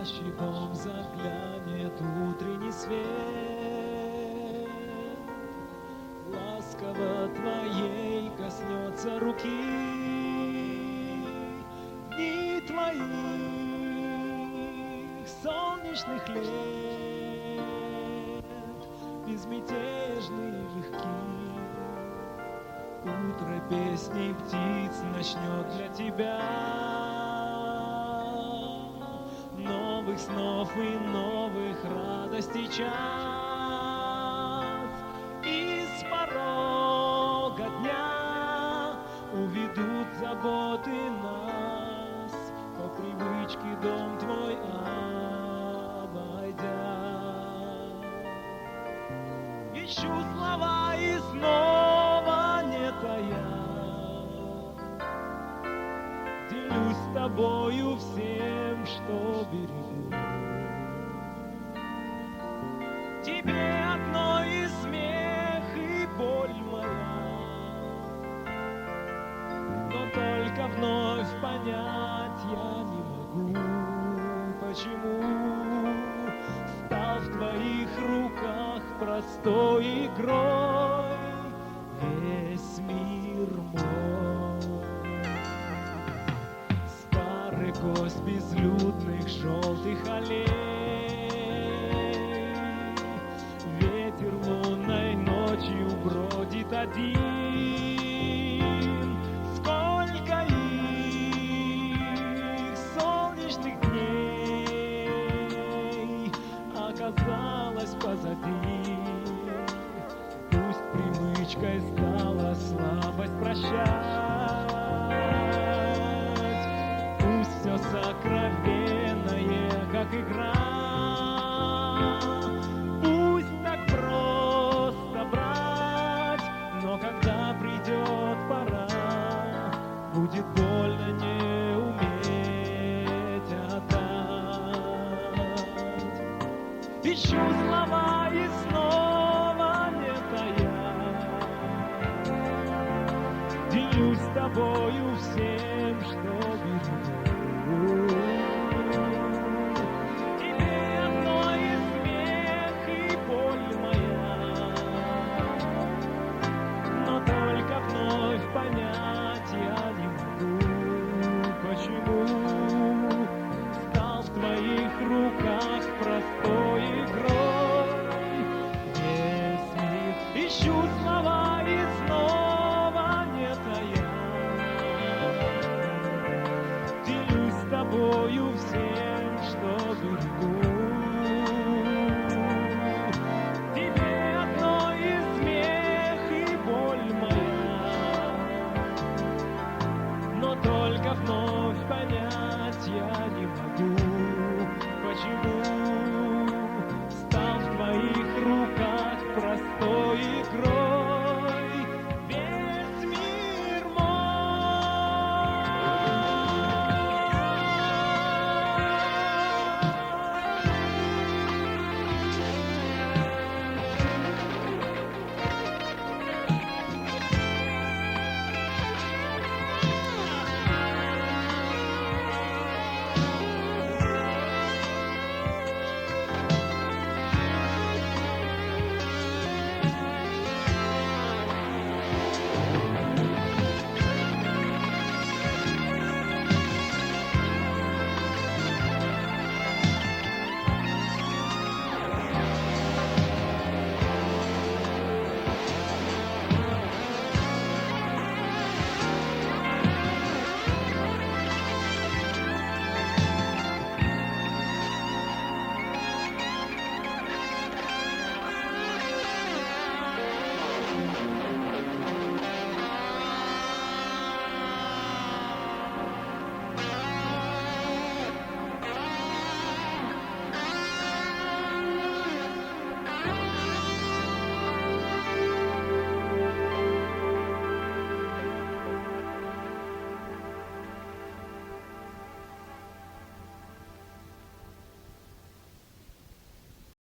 спящий дом заглянет утренний свет. Ласково твоей коснется руки, дни твоих солнечных лет, безмятежный и легкий. Утро песней птиц начнет для тебя новых снов и новых радостей час. Из порога дня уведут заботы нас, по привычке дом твой обойдя. Ищу слова и снова не тая, делюсь с тобою всем, что берегу. Тебе одной и смех, и боль моя, но только вновь понять я не могу, почему стал в твоих руках простой игрой весь мир мой. Старый гость безлюдных желтых аллей, ветер лунной ночью бродит один. Сколько их солнечных дней оказалось позади. Пусть привычкой стала слабость прощать, пусть все сокровенное, как игра. Пусть так просто брать, но когда придет пора, будет больно не уметь отдать. Ищу слова и снова не тая, делюсь с тобою всем, что берегу. Тебе одной и смех, и боль моя, но только вновь понять я не могу, почему стал в твоих руках простой игрой весь мир. Ищу слова